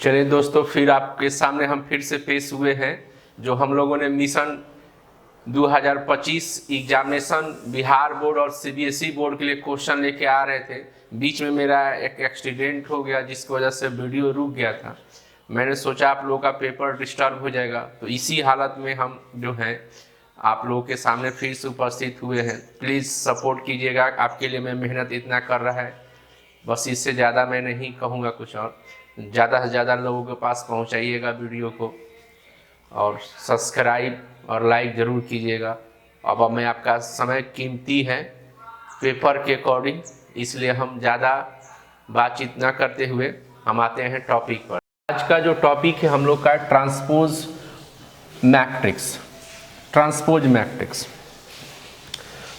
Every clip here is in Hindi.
चलिए दोस्तों, फिर आपके सामने हम फिर से पेश हुए हैं। जो हम लोगों ने मिशन 2025 एग्जामिनेशन बिहार बोर्ड और सीबीएसई बोर्ड के लिए क्वेश्चन लेके आ रहे थे। बीच में मेरा एक एक्सीडेंट हो गया जिसकी वजह से वीडियो रुक गया था। मैंने सोचा आप लोगों का पेपर डिस्टर्ब हो जाएगा, तो इसी हालत में हम जो हैं आप लोगों के सामने फिर से उपस्थित हुए हैं। प्लीज़ सपोर्ट कीजिएगा, आपके लिए मैं मेहनत इतना कर रहा है, बस इससे ज़्यादा मैं नहीं कहूँगा कुछ और। ज़्यादा से ज़्यादा लोगों के पास पहुँचाइएगा वीडियो को, और सब्सक्राइब और लाइक ज़रूर कीजिएगा। अब मैं आपका समय कीमती है पेपर के अकॉर्डिंग, इसलिए हम ज़्यादा बातचीत ना करते हुए हम आते हैं टॉपिक पर। आज का जो टॉपिक है हम लोग का ट्रांसपोज मैट्रिक्स। ट्रांसपोज मैट्रिक्स,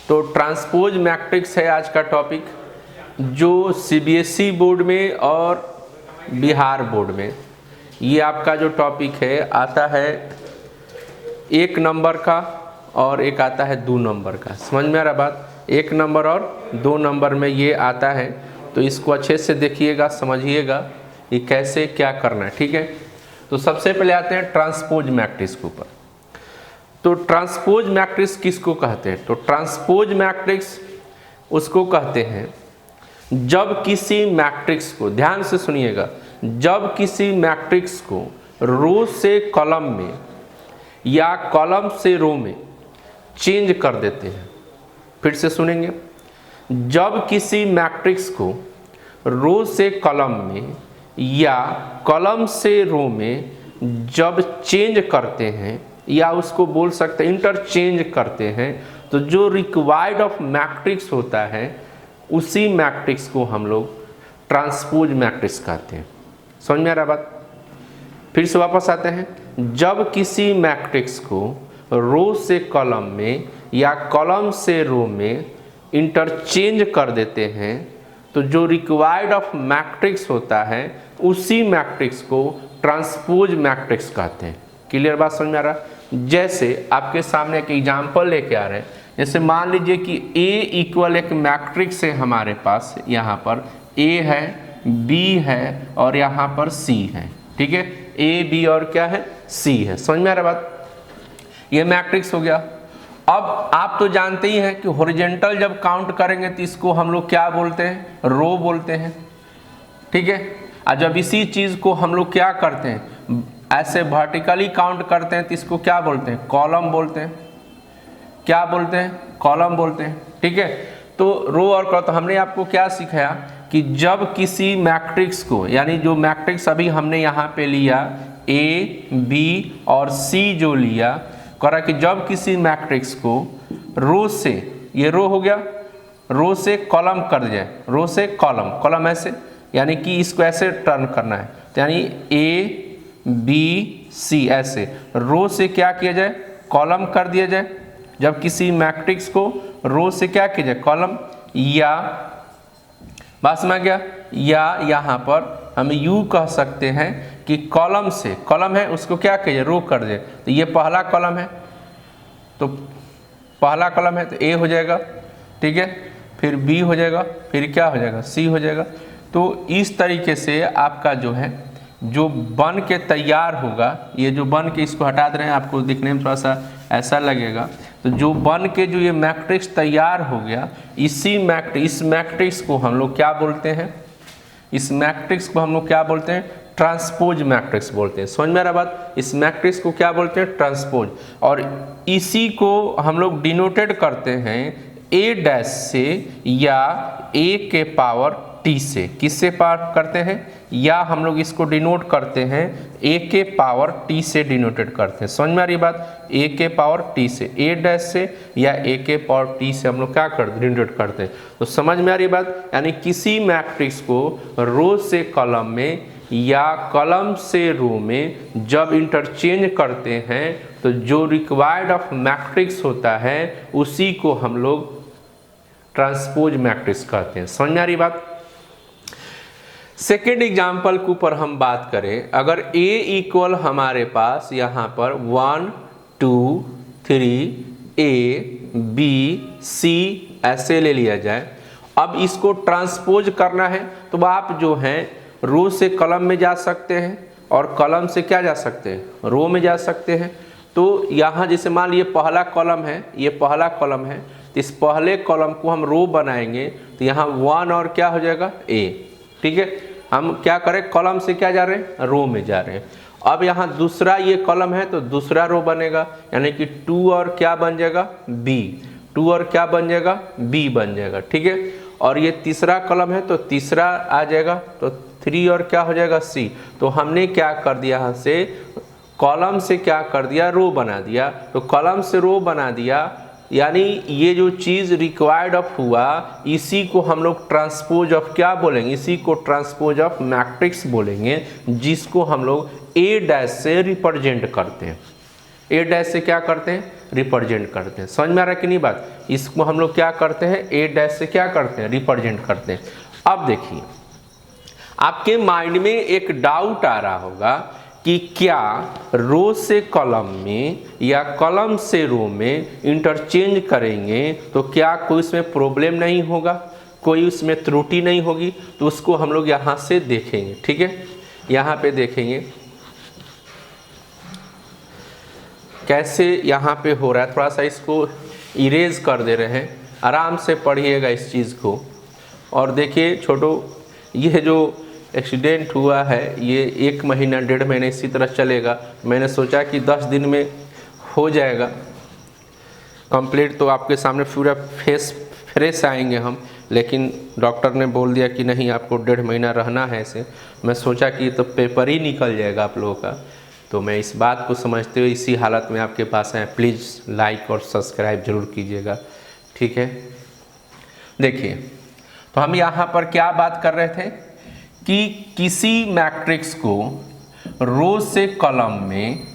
तो ट्रांसपोज मैट्रिक्स है आज का टॉपिक, जो सीबीएसई बोर्ड में और बिहार बोर्ड में ये आपका जो टॉपिक है आता है 1 नंबर का और एक आता है 2 नंबर का। समझ में आ रहा बात? 1 नंबर और 2 नंबर में ये आता है, तो इसको अच्छे से देखिएगा, समझिएगा कि कैसे क्या करना है। ठीक है, तो सबसे पहले आते हैं ट्रांसपोज मैट्रिक्स के ऊपर। तो ट्रांसपोज मैट्रिक्स किसको कहते हैं? तो ट्रांसपोज मैट्रिक्स उसको कहते हैं जब किसी मैट्रिक्स को, ध्यान से सुनिएगा, जब किसी मैट्रिक्स को रो से कॉलम में या कॉलम से रो में चेंज कर देते हैं। फिर से सुनेंगे, जब किसी मैट्रिक्स को रो से कॉलम में या कॉलम से रो में जब चेंज करते हैं, या उसको बोल सकते हैं इंटरचेंज करते हैं, तो जो रिक्वायर्ड ऑफ मैट्रिक्स होता है उसी मैट्रिक्स को हम लोग ट्रांसपोज मैट्रिक्स कहते हैं। समझ में आ रहा बात? फिर से वापस आते हैं, जब किसी मैट्रिक्स को रो से कॉलम में या कॉलम से रो में इंटरचेंज कर देते हैं, तो जो रिक्वायर्ड ऑफ मैट्रिक्स होता है उसी मैट्रिक्स को ट्रांसपोज मैट्रिक्स कहते हैं। क्लियर बात समझ में आ रहा? जैसे आपके सामने एक एग्जाम्पल लेके आ रहे हैं, जैसे मान लीजिए कि A इक्वल एक मैट्रिक्स है हमारे पास, यहाँ पर A है, B है और यहाँ पर C है। ठीक है, A B और क्या है, C है। समझ में आ रहा बात? ये मैट्रिक्स हो गया। अब आप तो जानते ही हैं कि हॉरिजॉन्टल जब काउंट करेंगे तो इसको हम लोग क्या बोलते हैं, रो बोलते हैं। ठीक है, और जब इसी चीज़ को हम लोग क्या करते हैं, ऐसे वर्टिकली काउंट करते हैं तो इसको क्या बोलते हैं, कॉलम बोलते हैं। क्या बोलते हैं, कॉलम बोलते हैं। ठीक है, तो रो और कॉलम, तो हमने आपको क्या सिखाया कि जब किसी मैट्रिक्स को, यानी जो मैट्रिक्स अभी हमने यहाँ पे लिया A, B और C जो लिया, करा कि जब किसी मैट्रिक्स को रो से, ये रो हो गया, रो से कॉलम कर जाए, रो से कॉलम, कॉलम ऐसे, यानी कि इसको ऐसे टर्न करना है, तो यानी A B C ऐसे रो से क्या किया जाए, कॉलम कर दिया जाए। जब किसी मैट्रिक्स को रो से क्या किया जाए, कॉलम, या बात समझ गया, या यहाँ पर हम यू कह सकते हैं कि कॉलम से, कॉलम है उसको क्या किया जाए, रो कर दे। तो ये पहला कॉलम है, तो पहला कॉलम है तो A हो जाएगा। ठीक है, फिर B हो जाएगा, फिर क्या हो जाएगा, C हो जाएगा। तो इस तरीके से आपका जो है, जो बन के तैयार होगा, ये जो बन के, इसको हटा दे रहे हैं, आपको दिखने में थोड़ा सा ऐसा लगेगा, तो जो बन के जो ये मैट्रिक्स तैयार हो गया, इस मैट्रिक्स को हम लोग क्या बोलते हैं, इस मैट्रिक्स को हम लोग क्या बोलते हैं, ट्रांसपोज मैट्रिक्स बोलते हैं। समझ में आ रहा बात? इस मैट्रिक्स को क्या बोलते हैं, ट्रांसपोज। और इसी को हम लोग डिनोटेड करते हैं A डैश से या A के पावर T से। किससे पावर करते हैं, या हम लोग इसको डिनोट करते हैं A के पावर T से डिनोटेड करते हैं। समझ में आ रही बात? A के पावर T से, A डैश से या A के पावर T से हम लोग क्या करते हैं, डिनोटेड करते हैं। तो समझ में आ रही बात? यानी किसी मैट्रिक्स को रो से कॉलम में या कॉलम से रो में जब इंटरचेंज करते हैं, तो जो रिक्वायर्ड ऑफ मैट्रिक्स होता है उसी को हम लोग ट्रांसपोज मैट्रिक्स कहते हैं। समझ में आ रही बात? सेकेंड एग्जाम्पल के ऊपर हम बात करें, अगर A इक्वल हमारे पास यहाँ पर 1 2 3 A B C ऐसे ले लिया जाए। अब इसको ट्रांसपोज करना है, तो आप जो हैं रो से कॉलम में जा सकते हैं और कॉलम से क्या जा सकते हैं, रो में जा सकते हैं। तो यहाँ जैसे मान लीजिए पहला कॉलम है, ये पहला कॉलम है, तो इस पहले कॉलम को हम रो बनाएंगे तो यहाँ 1 और क्या हो जाएगा A, ठीक है। हम क्या करें, कॉलम से क्या जा रहे हैं, रो में जा रहे हैं। अब यहाँ दूसरा ये कॉलम है तो दूसरा रो बनेगा, यानी कि 2 और क्या बन जाएगा B, 2 और क्या बन जाएगा B बन जाएगा, ठीक है। और ये तीसरा कॉलम है तो तीसरा आ जाएगा, तो 3 और क्या हो जाएगा C। तो हमने क्या कर दिया, यहाँ से कॉलम से क्या कर दिया, रो बना दिया। तो कॉलम से रो बना दिया, यानी ये जो चीज़ रिक्वायर्ड ऑफ हुआ, इसी को हम लोग ट्रांसपोज ऑफ क्या बोलेंगे, इसी को ट्रांसपोज ऑफ मैट्रिक्स बोलेंगे, जिसको हम लोग A' से रिप्रेजेंट करते हैं। A' से क्या करते हैं, रिप्रेजेंट करते हैं। समझ में आ रहा है कि नहीं बात। इसको हम लोग क्या करते हैं, A' से क्या करते हैं, रिप्रेजेंट करते हैं। अब देखिए आपके माइंड में एक डाउट आ रहा होगा कि क्या रो से कॉलम में या कॉलम से रो में इंटरचेंज करेंगे तो क्या कोई उसमें प्रॉब्लम नहीं होगा, कोई उसमें त्रुटि नहीं होगी। तो उसको हम लोग यहाँ से देखेंगे, ठीक है। यहाँ पे देखेंगे कैसे यहाँ पे हो रहा है। थोड़ा सा इसको इरेज कर दे रहे हैं, आराम से पढ़िएगा इस चीज़ को। और देखिए छोटो, ये जो एक्सीडेंट हुआ है ये 1 महीना 1.5 महीने इसी तरह चलेगा। मैंने सोचा कि 10 दिन में हो जाएगा कंप्लीट, तो आपके सामने पूरा फेस फ्रेश आएंगे हम, लेकिन डॉक्टर ने बोल दिया कि नहीं आपको 1.5 महीना रहना है ऐसे। मैं सोचा कि तो पेपर ही निकल जाएगा आप लोगों का। तो मैं इस बात को समझते हुए इसी हालत में आपके पास आए। प्लीज़ लाइक और सब्सक्राइब जरूर कीजिएगा, ठीक है। देखिए तो हम यहाँ पर क्या बात कर रहे थे कि किसी मैट्रिक्स को रो से कॉलम में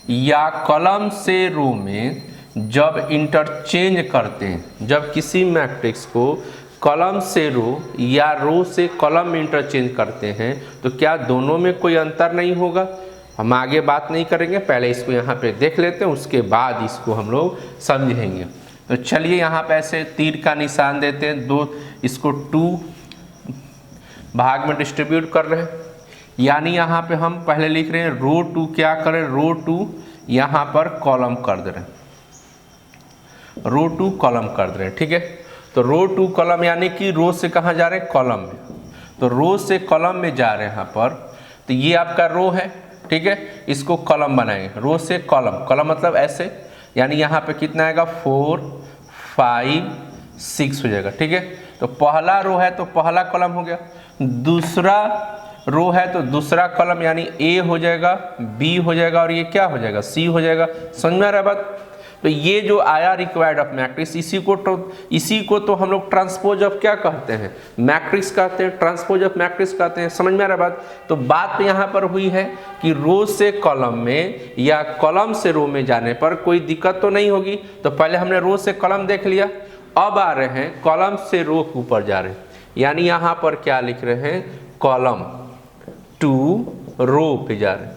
या कॉलम से रो में जब इंटरचेंज करते हैं, जब किसी मैट्रिक्स को कॉलम से रो या रो से कॉलम में इंटरचेंज करते हैं तो क्या दोनों में कोई अंतर नहीं होगा। हम आगे बात नहीं करेंगे, पहले इसको यहाँ पे देख लेते हैं, उसके बाद इसको हम लोग समझेंगे। तो चलिए यहाँ पे ऐसे तीर का निशान देते हैं, दो इसको 2 भाग में डिस्ट्रीब्यूट कर रहे हैं, यानी यहाँ पे हम पहले लिख रहे हैं रो 2 क्या करें, रो 2 यहाँ पर कॉलम कर दे रहे हैं, रो 2 कॉलम कर दे रहे हैं, ठीक है। तो रो 2 कॉलम यानी कि रो से कहाँ जा रहे हैं, कॉलम में। तो रो से कॉलम में जा रहे हैं यहाँ पर, तो ये आपका रो है, ठीक है। इसको कॉलम बनाएंगे, रो से कॉलम, कॉलम मतलब ऐसे, यानी यहाँ पे कितना आएगा 4 5 6 हो जाएगा, ठीक है। तो पहला रो है तो पहला कॉलम हो गया, दूसरा रो है तो दूसरा कॉलम यानी A हो जाएगा, B हो जाएगा और ये क्या हो जाएगा, C हो जाएगा। समझ में आ रहा है बात। तो ये जो आया रिक्वायर्ड ऑफ मैट्रिक्स, इसी को तो हम लोग ट्रांसपोज ऑफ क्या कहते हैं, मैट्रिक्स कहते हैं, ट्रांसपोज ऑफ मैट्रिक्स कहते हैं। समझ में आ रहा बात। तो बात यहाँ पर हुई है कि रो से कॉलम में या कॉलम से रो में जाने पर कोई दिक्कत तो नहीं होगी। तो पहले हमने रो से कॉलम देख लिया, अब आ रहे हैं कॉलम से रो के ऊपर जा रहे हैं, यानी यहाँ पर क्या लिख रहे हैं, कॉलम 2 रो पे जा रहे हैं,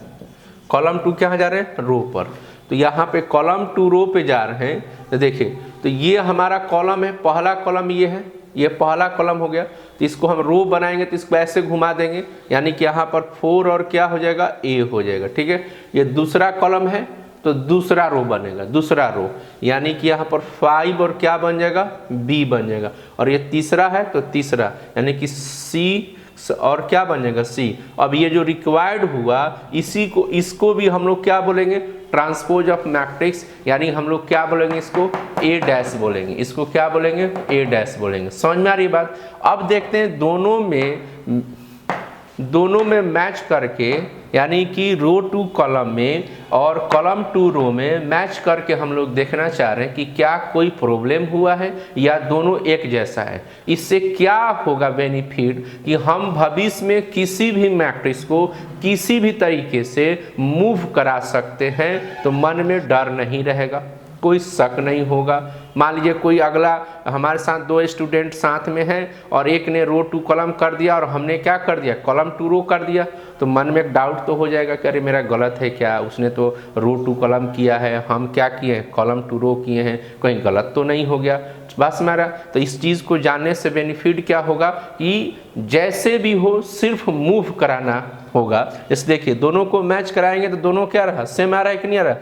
कॉलम 2 कहाँ जा रहे हैं, रो पर। तो यहाँ पे कॉलम 2 रो पे जा रहे हैं। तो देखिए तो ये हमारा कॉलम है, पहला कॉलम ये है, ये पहला कॉलम हो गया। तो इसको हम रो बनाएंगे तो इसको ऐसे घुमा देंगे, यानी कि यहाँ पर 4 और क्या हो जाएगा, A हो जाएगा, ठीक है। ये दूसरा कॉलम है तो दूसरा रो बनेगा, दूसरा रो, यानी कि यहाँ पर 5 और क्या बन जाएगा, B बन जाएगा। और ये तीसरा है तो तीसरा, यानी कि C और क्या बन जाएगा, C। अब ये जो रिक्वायर्ड हुआ इसको भी हम लोग क्या बोलेंगे, ट्रांसपोज ऑफ मैट्रिक्स, यानी हम लोग क्या बोलेंगे, इसको A' बोलेंगे, इसको क्या बोलेंगे, A' बोलेंगे। समझ में आ रही बात। अब देखते हैं दोनों में मैच करके, यानी कि रो 2 कॉलम में और कॉलम 2 रो में मैच करके हम लोग देखना चाह रहे हैं कि क्या कोई प्रॉब्लम हुआ है या दोनों एक जैसा है। इससे क्या होगा बेनिफिट कि हम भविष्य में किसी भी मैट्रिक्स को किसी भी तरीके से मूव करा सकते हैं, तो मन में डर नहीं रहेगा। कोई शक नहीं होगा। मान लीजिए कोई अगला हमारे साथ 2 स्टूडेंट साथ में हैं और एक ने रो टू कॉलम कर दिया और हमने क्या कर दिया, कॉलम टू रो कर दिया, तो मन में एक डाउट तो हो जाएगा कि अरे मेरा गलत है क्या, उसने तो रो टू कॉलम किया है, हम क्या किए हैं, कॉलम टू रो किए हैं, कहीं गलत तो नहीं हो गया बस मेरा। तो इस चीज़ को जानने से बेनिफिट क्या होगा कि जैसे भी हो सिर्फ मूव कराना होगा। इस देखिए दोनों को मैच कराएंगे तो दोनों क्या रहा, सेम आ रहा है कि नहीं आ रहा,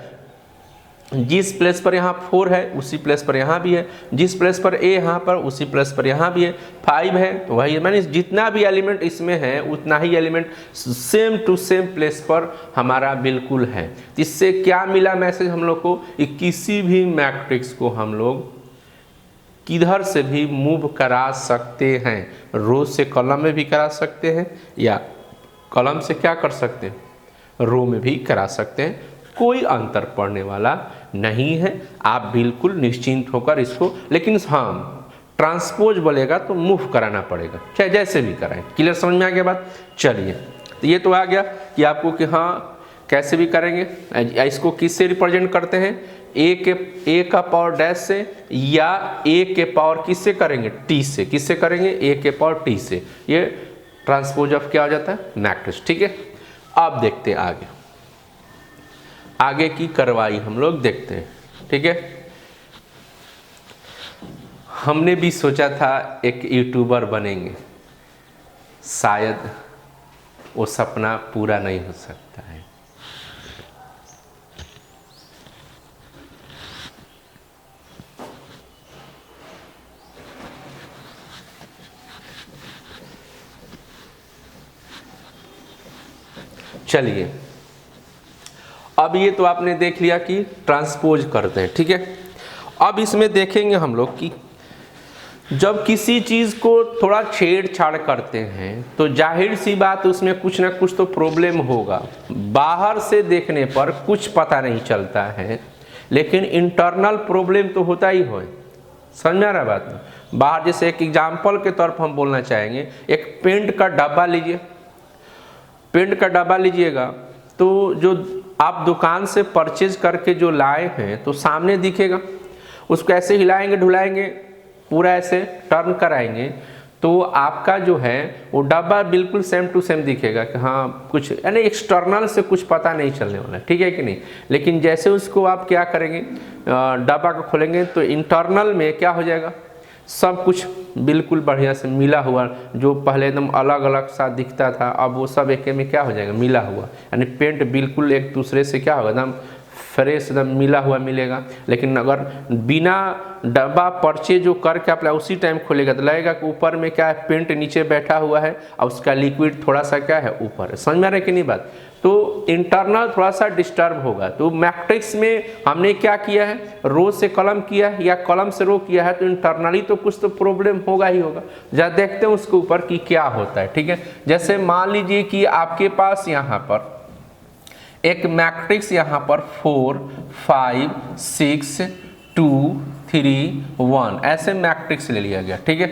जिस प्लेस पर यहाँ 4 है उसी प्लेस पर यहाँ भी है, जिस प्लेस पर ए यहाँ पर उसी प्लेस पर यहाँ भी है, 5 है तो वही है, मैंने जितना भी एलिमेंट इसमें है उतना ही element same to same place पर हमारा बिल्कुल है। इससे क्या मिला मैसेज हम लोग को कि किसी भी मैट्रिक्स को हम लोग किधर से भी मूव करा सकते हैं, रो से कॉलम में भी करा सकते हैं या कॉलम से क्या कर सकते हैं, रो में भी करा सकते हैं, कोई अंतर पड़ने वाला नहीं है। आप बिल्कुल निश्चिंत होकर इसको, लेकिन हाँ ट्रांसपोज बोलेगा तो मूव कराना पड़ेगा, चाहे जैसे भी कराएं। क्लियर समझ में आ गया बात। चलिए तो ये तो आ गया कि आपको कि हाँ कैसे भी करेंगे, इसको किससे रिप्रेजेंट करते हैं, ए का पावर डैश से या ए के पावर किससे करेंगे, टी से, किससे करेंगे, ए के पावर टी से। ये ट्रांसपोज ऑफ क्या हो जाता है, मैट्रिक्स। ठीक है, अब देखते हैं आगे की कार्रवाई हम लोग देखते हैं। ठीक है, हमने भी सोचा था एक यूट्यूबर बनेंगे, शायद वो सपना पूरा नहीं हो सकता है। चलिए अब ये तो आपने देख लिया कि ट्रांसपोज करते हैं। ठीक है, अब इसमें देखेंगे हम लोग कि जब किसी चीज़ को थोड़ा छेड़छाड़ करते हैं तो जाहिर सी बात उसमें कुछ ना कुछ तो प्रॉब्लम होगा। बाहर से देखने पर कुछ पता नहीं चलता है, लेकिन इंटरनल प्रॉब्लम तो होता ही हो। समझ में आ रहा बात में। बाहर जैसे एक एग्जाम्पल के तौर पर हम बोलना चाहेंगे, एक पेंट का डब्बा लीजिए, पेंट का डब्बा लीजिएगा तो जो आप दुकान से परचेज करके जो लाए हैं तो सामने दिखेगा, उसको ऐसे हिलाएंगे ढुलाएंगे, पूरा ऐसे टर्न कराएंगे तो आपका जो है वो डब्बा बिल्कुल सेम टू सेम दिखेगा कि हाँ कुछ यानी एक्सटर्नल से कुछ पता नहीं चलने वाला, ठीक है कि नहीं। लेकिन जैसे उसको आप क्या करेंगे, डब्बा को खोलेंगे तो इंटरनल में क्या हो जाएगा, सब कुछ बिल्कुल बढ़िया से मिला हुआ, जो पहले एकदम अलग अलग सा दिखता था अब वो सब एक में क्या हो जाएगा, मिला हुआ, यानी पेंट बिल्कुल एक दूसरे से क्या होगा, एकदम फ्रेश एकदम मिला हुआ मिलेगा। लेकिन अगर बिना डब्बा परचेज जो करके आप उसी टाइम खोलेगा तो लगेगा कि ऊपर में क्या है, पेंट नीचे बैठा हुआ है और उसका लिक्विड थोड़ा सा क्या है ऊपर है। समझ में आ रहा है कि नहीं बात। तो इंटरनल थोड़ा सा डिस्टर्ब होगा। तो मैट्रिक्स में हमने क्या किया है, रो से कॉलम किया है या कॉलम से रो किया है, तो इंटरनली तो कुछ तो प्रॉब्लम होगा ही होगा। जरा देखते हैं उसके ऊपर कि क्या होता है। ठीक है, जैसे मान लीजिए कि आपके पास यहाँ पर एक मैट्रिक्स यहाँ पर 4 5 6 2 3 1 ऐसे मैट्रिक्स ले लिया गया। ठीक है,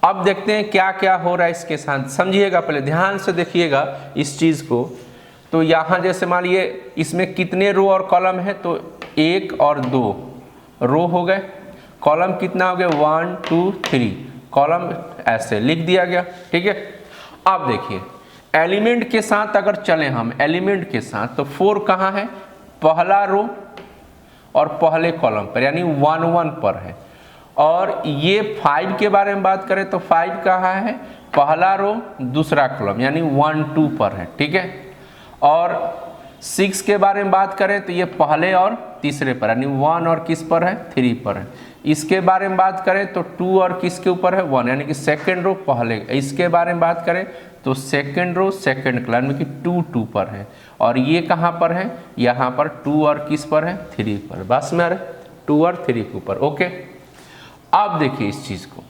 अब देखते हैं क्या क्या हो रहा है इसके साथ। समझिएगा, पहले ध्यान से देखिएगा इस चीज़ को। तो यहाँ जैसे मान लिए इसमें कितने रो और कॉलम है, तो 1 और 2 रो हो गए, कॉलम कितना हो गया 1 2 3, कॉलम ऐसे लिख दिया गया। ठीक है, अब देखिए एलिमेंट के साथ अगर चले हम, एलिमेंट के साथ, तो 4 कहाँ है, पहला रो और पहले कॉलम पर यानी 1 1 पर है। और ये 5 के बारे में बात करें तो 5 कहाँ है, पहला रो दूसरा कॉलम यानी 1 2 पर है। ठीक है, और 6 के बारे में बात करें तो ये पहले और तीसरे पर यानी 1 और किस पर है, 3 पर है। इसके बारे में बात करें तो 2 और किसके ऊपर है, 1 यानी कि सेकेंड रो पहले। इसके बारे में बात करें तो सेकेंड रो सेकेंड कॉलम यानी कि 2 2 पर है। और ये कहाँ पर है, यहाँ पर 2 और किस पर है, 3 पर। बस में 2 और 3 के ऊपर। ओके, अब देखिए इस चीज़ को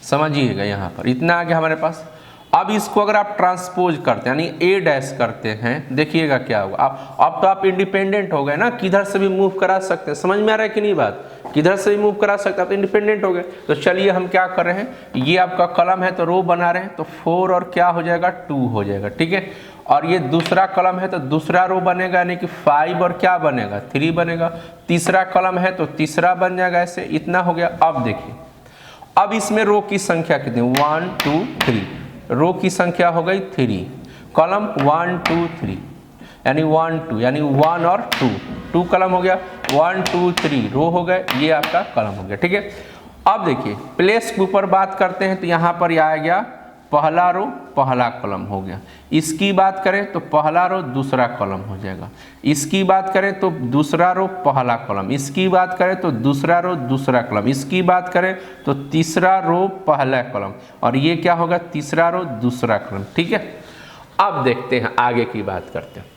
समझिएगा, यहाँ पर इतना आ गया हमारे पास। अब इसको अगर आप ट्रांसपोज करते हैं यानी ए डैश करते हैं, देखिएगा क्या होगा। अब तो आप इंडिपेंडेंट हो गए ना, किधर से भी मूव करा सकते हैं। समझ में आ रहा है कि नहीं बात, किधर से भी मूव करा सकते हैं, आप इंडिपेंडेंट हो गए। तो चलिए हम क्या कर रहे हैं, ये आपका कॉलम है तो रो बना रहे हैं, तो 4 और क्या हो जाएगा 2 हो जाएगा, ठीक है। और ये दूसरा कॉलम है तो दूसरा रो बनेगा यानी कि 5 और क्या बनेगा 3 बनेगा। तीसरा कॉलम है तो तीसरा बन जाएगा, ऐसे इतना हो गया। अब देखिए, अब इसमें रो की संख्या कितनी, 1 2 3, रो की संख्या हो गई 3, कॉलम 1 2 3 यानी 1 2 यानी 1 और 2 कॉलम हो गया, 1 2 3 रो हो गए, ये आपका कॉलम हो गया, ठीक है। अब देखिए प्लेस के ऊपर बात करते हैं तो यहाँ पर आ गया पहला रो पहला कॉलम हो गया। इसकी बात करें तो पहला रो दूसरा कॉलम हो जाएगा। इसकी बात करें तो दूसरा रो पहला कॉलम। इसकी बात करें तो दूसरा रो दूसरा कॉलम। इसकी बात करें तो तीसरा रो पहला कॉलम, और ये क्या होगा तीसरा रो दूसरा कॉलम, ठीक है। अब देखते हैं आगे की बात करते हैं।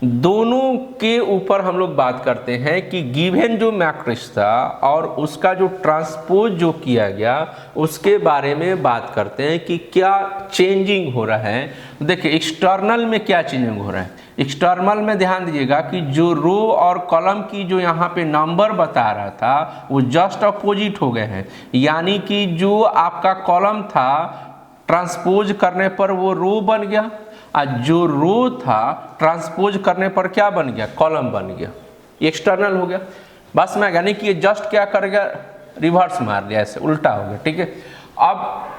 दोनों के ऊपर हम लोग बात करते हैं कि गिवन जो मैट्रिक्स था और उसका जो ट्रांसपोज जो किया गया उसके बारे में बात करते हैं कि क्या चेंजिंग हो रहा है। देखिए एक्सटर्नल में क्या चेंजिंग हो रहा है। एक्सटर्नल में ध्यान दीजिएगा कि जो रो और कॉलम की जो यहाँ पे नंबर बता रहा था वो जस्ट अपोजिट हो गए हैं, यानी कि जो आपका कॉलम था ट्रांसपोज करने पर वो रो बन गया, और जो रो था ट्रांसपोज करने पर क्या बन गया कॉलम बन गया, एक्सटर्नल हो गया। बस में यानी कि ये जस्ट क्या कर गया रिवर्स मार दिया, ऐसे उल्टा हो गया, ठीक है। अब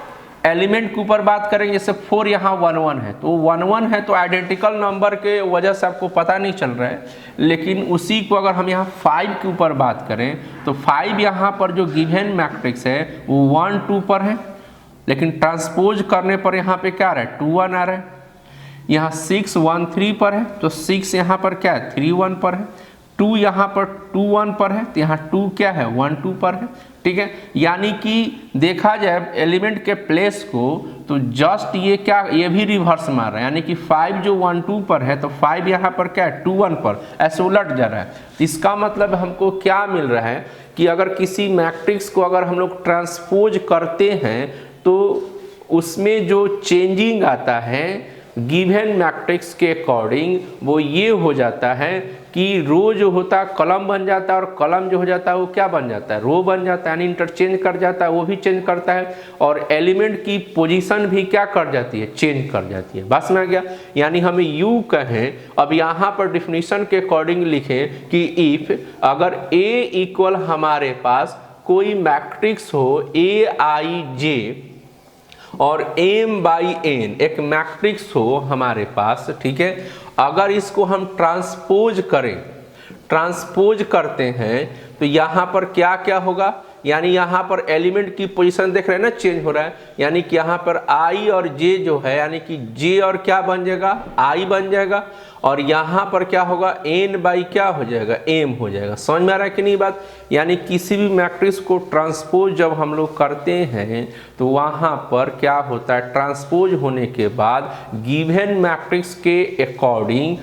एलिमेंट के ऊपर बात करेंगे, जैसे 4 यहाँ 1 1 है तो 1 1 है तो आइडेंटिकल नंबर के वजह से आपको पता नहीं चल रहा है, लेकिन उसी को अगर हम यहाँ 5 के ऊपर बात करें तो 5 यहाँ पर जो गिवन मैट्रिक्स है वो 1 2 पर है, लेकिन ट्रांसपोज करने पर यहाँ पे क्या आ रहा है 2 1 आ रहा है। यहाँ 6 1 3 पर है तो 6 यहाँ पर क्या है 3 1 पर है। 2 यहाँ पर 2 1 पर है तो यहाँ 2 क्या है 1 2 पर है, ठीक है। यानी कि देखा जाए एलिमेंट के प्लेस को तो जस्ट ये क्या ये भी रिवर्स मार रहा है, यानी कि 5 जो 1 2 पर है तो 5 यहाँ पर क्या है 2 1 पर, ऐसे उलट जा रहा है। तो इसका मतलब हमको क्या मिल रहा है कि अगर किसी मैट्रिक्स को अगर हम लोग ट्रांसपोज करते हैं तो उसमें जो चेंजिंग आता है गिवन मैट्रिक्स के अकॉर्डिंग वो ये हो जाता है कि रो जो होता है कॉलम बन जाता है, और कॉलम जो हो जाता है वो क्या बन जाता है रो बन जाता है, यानी इंटरचेंज कर जाता है, वो भी चेंज करता है, और एलिमेंट की पोजीशन भी क्या कर जाती है चेंज कर जाती है। बस में आ गया। यानी हमें यू कहें, अब यहाँ पर डिफिनीशन के अकॉर्डिंग लिखें कि इफ अगर ए इक्वल हमारे पास कोई मैट्रिक्स हो AIJ और m/n एक मैट्रिक्स हो हमारे पास, ठीक है। अगर इसको हम ट्रांसपोज करें, ट्रांसपोज करते हैं तो यहाँ पर क्या क्या होगा, यानी यहाँ पर एलिमेंट की पोजीशन देख रहे हैं ना चेंज हो रहा है, यानी कि यहाँ पर I और J जो है यानी कि J और क्या बन जाएगा I बन जाएगा, और यहाँ पर क्या होगा n/ क्या हो जाएगा m हो जाएगा। समझ में आ रहा है कि नहीं बात। यानी किसी भी मैट्रिक्स को ट्रांसपोज जब हम लोग करते हैं तो वहाँ पर क्या होता है ट्रांसपोज होने के बाद गिवन मैट्रिक्स के अकॉर्डिंग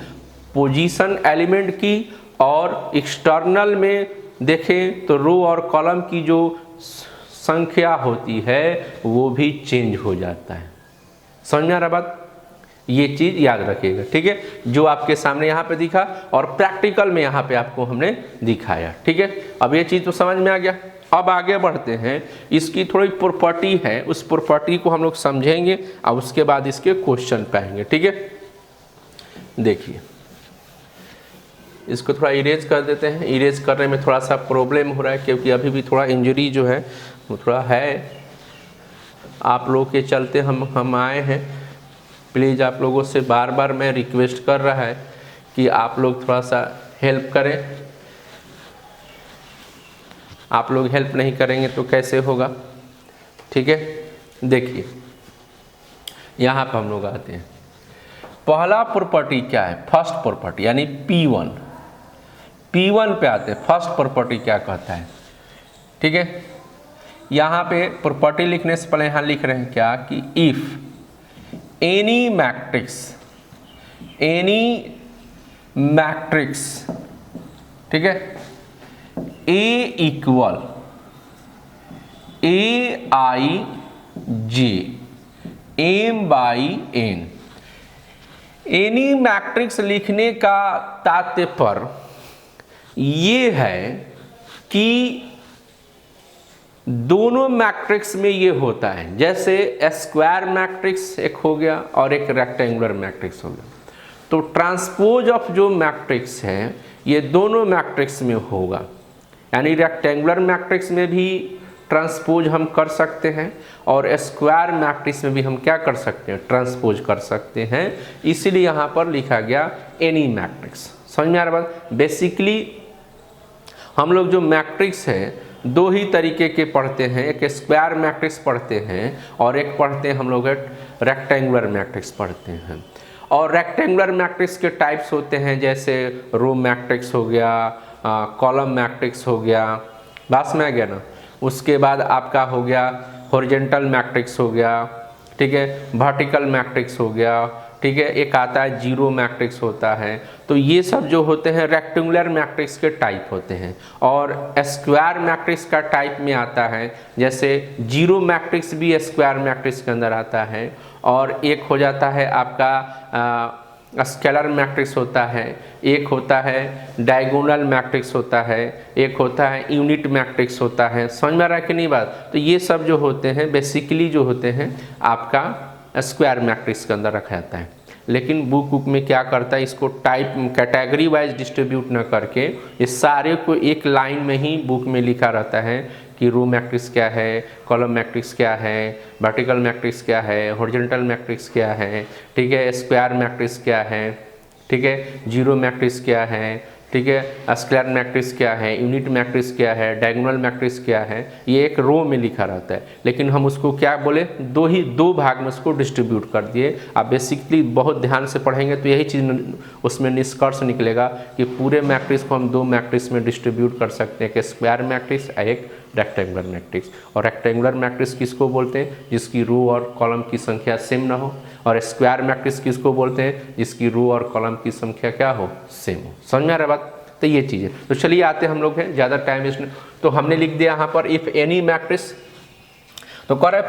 पोजीशन एलिमेंट की, और एक्सटर्नल में देखें तो रो और कॉलम की जो संख्या होती है वो भी चेंज हो जाता है। समझ में आ रहा बात, ये चीज याद रखिएगा, ठीक है। जो आपके सामने यहाँ पे दिखा और प्रैक्टिकल में यहाँ पे आपको हमने दिखाया, ठीक है। अब ये चीज तो समझ में आ गया। अब आगे बढ़ते हैं, इसकी थोड़ी प्रॉपर्टी है, उस प्रॉपर्टी को हम लोग समझेंगे और उसके बाद इसके क्वेश्चन पाएंगे, ठीक है। देखिए इसको थोड़ा इरेज कर देते हैं। इरेज करने में थोड़ा सा प्रॉब्लम हो रहा है क्योंकि अभी भी थोड़ा इंजरी जो है वो थोड़ा है, आप लोगों के चलते हम आए हैं। प्लीज़ आप लोगों से बार बार मैं रिक्वेस्ट कर रहा है कि आप लोग थोड़ा सा हेल्प करें। आप लोग हेल्प नहीं करेंगे तो कैसे होगा, ठीक है। देखिए यहाँ पर हम लोग आते हैं। पहला प्रॉपर्टी क्या है, फर्स्ट प्रॉपर्टी यानी P1 पे आते हैं। फर्स्ट प्रॉपर्टी क्या कहता है, ठीक है। यहाँ पे प्रॉपर्टी लिखने से पहले यहाँ लिख रहे हैं क्या कि इफ एनी मैट्रिक्स, ठीक है, A equal AIJ m by n। Any matrix लिखने का तात्पर्य ये है कि दोनों मैट्रिक्स में ये होता है, जैसे स्क्वायर मैट्रिक्स एक हो गया और एक रेक्टेंगुलर मैट्रिक्स हो गया, तो ट्रांसपोज ऑफ जो मैट्रिक्स है ये दोनों मैट्रिक्स में होगा। यानी रेक्टेंगुलर मैट्रिक्स में भी ट्रांसपोज हम कर सकते हैं और स्क्वायर मैट्रिक्स में भी हम क्या कर सकते हैं, ट्रांसपोज कर सकते हैं। इसीलिए यहाँ पर लिखा गया एनी मैट्रिक्स। समझ में आ रहा बात? बेसिकली हम लोग जो मैट्रिक्स है दो ही तरीके के पढ़ते हैं, एक स्क्वायर मैट्रिक्स पढ़ते हैं और एक पढ़ते हैं हम लोग रेक्टेंगुलर मैट्रिक्स पढ़ते हैं। और रेक्टेंगुलर मैट्रिक्स के टाइप्स होते हैं, जैसे रो मैट्रिक्स हो गया, कॉलम मैट्रिक्स हो गया, बात में आ गया ना। उसके बाद आपका हो गया हॉरिजॉन्टल मैट्रिक्स हो गया, ठीक है, वर्टिकल मैट्रिक्स हो गया, ठीक है, एक आता है जीरो मैट्रिक्स होता है। तो ये सब जो होते हैं रेक्टेंगुलर मैट्रिक्स के टाइप होते हैं। और स्क्वायर मैट्रिक्स का टाइप में आता है, जैसे जीरो मैट्रिक्स भी स्क्वायर मैट्रिक्स के अंदर आता है। और एक हो जाता है आपका स्केलर मैट्रिक्स होता है, एक होता है डायगोनल मैट्रिक्स होता है, एक होता है यूनिट मैट्रिक्स होता है। समझ में आ रहा है कि नहीं बात? तो ये सब जो होते हैं बेसिकली जो होते हैं आपका स्क्वायर मैट्रिक्स के अंदर रखा जाता है। लेकिन बुक में क्या करता है, इसको टाइप कैटेगरी वाइज डिस्ट्रीब्यूट न करके ये सारे को एक लाइन में ही बुक में लिखा रहता है कि रो मैट्रिक्स क्या है, कॉलम मैट्रिक्स क्या है, वर्टिकल मैट्रिक्स क्या है, हॉरिजॉन्टल मैट्रिक्स क्या है, ठीक है, स्क्वायर मैट्रिक्स क्या है, ठीक है, जीरो मैट्रिक्स क्या है, ठीक है, स्केलर मैट्रिक्स क्या है, यूनिट मैट्रिक्स क्या है, डायगोनल मैट्रिक्स क्या है। ये एक रो में लिखा रहता है, लेकिन हम उसको क्या बोले, दो भाग में उसको डिस्ट्रीब्यूट कर दिए। आप बेसिकली बहुत ध्यान से पढ़ेंगे तो यही चीज़ उसमें निष्कर्ष निकलेगा कि पूरे मैट्रिक्स को हम दो मैट्रिक्स में डिस्ट्रीब्यूट कर सकते हैं, एक स्क्वायर मैट्रिक्स और एक रेक्टेंगुलर मैट्रिक्स। और रेक्टेंगुलर मैट्रिक्स किसको बोलते हैं, जिसकी रो और कॉलम की संख्या सेम ना हो। और स्क्वायर मैट्रिक्स किसको बोलते हैं, जिसकी रो और कॉलम की संख्या क्या हो, सेम हो। समझ में आ रहा है बात? तो ये चीज़ है। तो चलिए आते हम लोग हैं, ज़्यादा टाइम वेस्ट नहीं। तो हमने लिख दिया यहाँ पर इफ़ एनी मैट्रिक्स। तो कह रहे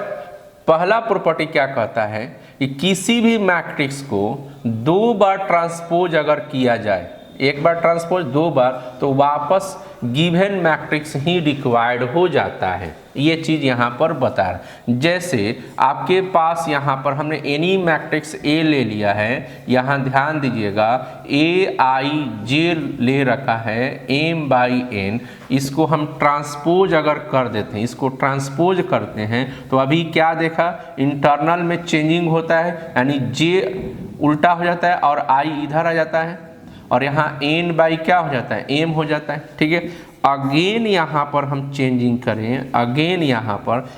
पहला प्रॉपर्टी क्या कहता है कि किसी भी मैट्रिक्स को दो बार ट्रांसपोज अगर किया जाए, एक बार ट्रांसपोज दो बार, तो वापस गिवन मैट्रिक्स ही रिक्वायर्ड हो जाता है। ये चीज़ यहाँ पर बता रहा। जैसे आपके पास यहाँ पर हमने एनी मैट्रिक्स ए ले लिया है, यहाँ ध्यान दीजिएगा ए आई जे ले रखा है एम बाई एन। इसको हम ट्रांसपोज अगर कर देते हैं, इसको ट्रांसपोज करते हैं तो अभी क्या देखा, इंटरनल में चेंजिंग होता है, यानी जे उल्टा हो जाता है और आई इधर आ जाता है और यहाँ एन बाई क्या हो जाता है, एम हो जाता है। ठीक है, अगेन यहाँ पर हम चेंजिंग करें, अगेन यहाँ पर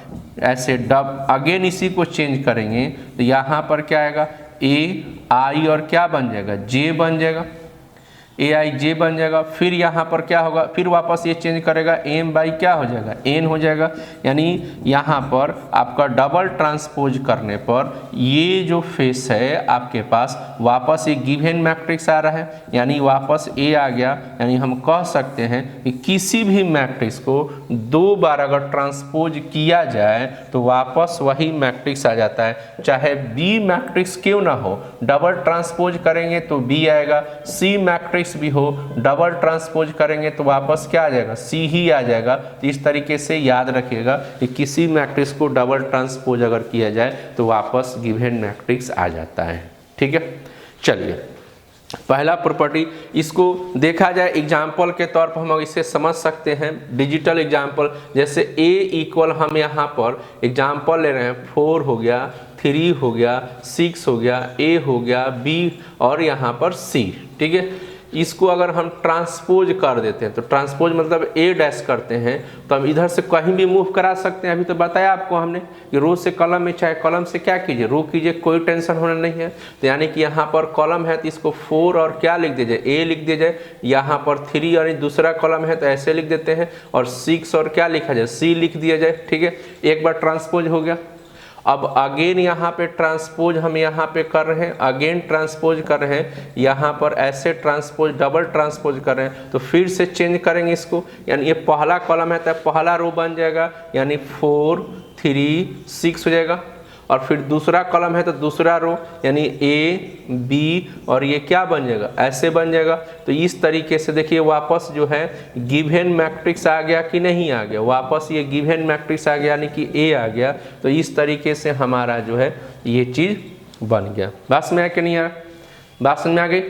ऐसे अगेन इसी को चेंज करेंगे तो यहाँ पर क्या आएगा, ए आई और क्या बन जाएगा, जे बन जाएगा, ए आई जे बन जाएगा। फिर यहाँ पर क्या होगा, फिर वापस ये चेंज करेगा, एम बाई क्या हो जाएगा, एन हो जाएगा। यानी यहाँ पर आपका डबल ट्रांसपोज करने पर ये जो फेस है आपके पास वापस एक गिवन मैट्रिक्स आ रहा है, यानी वापस ए आ गया। यानी हम कह सकते हैं कि किसी भी मैट्रिक्स को दो बार अगर ट्रांसपोज किया जाए तो वापस वही मैट्रिक्स आ जाता है, चाहे बी मैट्रिक्स क्यों ना हो। डबल ट्रांसपोज करेंगे तो बी आएगा, सी मैट्रिक्स भी हो डबल ट्रांसपोज करेंगे तो वापस क्या आ जाएगा, सी ही आ जाएगा। तो इस तरीके से याद रखिएगा कि किसी मैट्रिक्स को डबल ट्रांसपोज अगर किया जाए तो वापस गिवन मैट्रिक्स आ जाता है। ठीक है, चलिए पहला प्रॉपर्टी, इसको देखा जाए एग्जाम्पल के तौर पर हम इसे समझ सकते हैं, डिजिटल एग्जाम्पल। जैसे a इक्वल हम यहाँ पर एग्जाम्पल ले रहे हैं, 4 हो गया, 3 हो गया, 6 हो गया, a हो गया, b और यहाँ पर c। ठीक है, इसको अगर हम ट्रांसपोज कर देते हैं तो ट्रांसपोज मतलब ए डैश करते हैं तो हम इधर से कहीं भी मूव करा सकते हैं। अभी तो बताया आपको हमने कि रो से कॉलम में, चाहे कॉलम से क्या कीजिए, रो कीजिए, कोई टेंशन होना नहीं है। तो यानी कि यहाँ पर कॉलम है तो इसको 4 और क्या लिख दिया जाए, ए लिख दिया जाए। यहाँ पर 3 यानी दूसरा कॉलम है तो ऐसे लिख देते हैं, और 6 और क्या लिखा जाए, सी लिख दिया जाए। ठीक है, एक बार ट्रांसपोज हो गया। अब अगेन यहाँ पे ट्रांसपोज हम यहाँ पे कर रहे हैं, अगेन ट्रांसपोज कर रहे हैं, यहाँ पर ऐसे ट्रांसपोज डबल ट्रांसपोज कर रहे हैं तो फिर से चेंज करेंगे इसको। यानी ये पहला कॉलम है तो पहला रो बन जाएगा, यानी 4 3 6 हो जाएगा। और फिर दूसरा कॉलम है तो दूसरा रो, यानी ए बी और ये क्या बन जाएगा, ऐसे बन जाएगा। तो इस तरीके से देखिए वापस जो है गिवन मैट्रिक्स आ गया कि नहीं आ गया, वापस ये गिवन मैट्रिक्स आ गया यानी कि ए आ गया। तो इस तरीके से हमारा जो है ये चीज़ बन गया। बात में आ कि नहीं आ रहा, बात समझ में आ गई।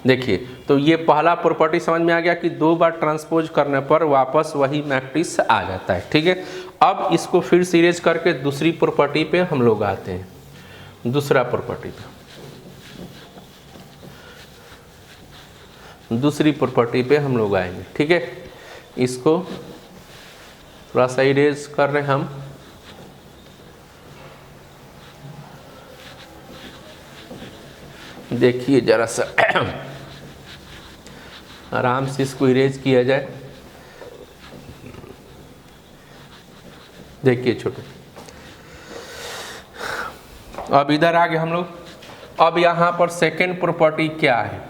देखिए तो ये पहला प्रॉपर्टी समझ में आ गया कि 2 बार ट्रांसपोज करने पर वापस वही मैट्रिक्स आ जाता है, ठीक है। अब इसको फिर से इरेज करके दूसरी प्रॉपर्टी पे हम लोग आते हैं, दूसरा प्रॉपर्टी पे, दूसरी प्रॉपर्टी पे हम लोग आएंगे, ठीक है। इसको थोड़ा सा इरेज कर रहे हैं हम। देखिए जरा सा आराम से इसको इरेज किया जाए। देखिए छोटे, अब इधर आ गए हम लोग। अब यहाँ पर सेकेंड प्रॉपर्टी क्या है,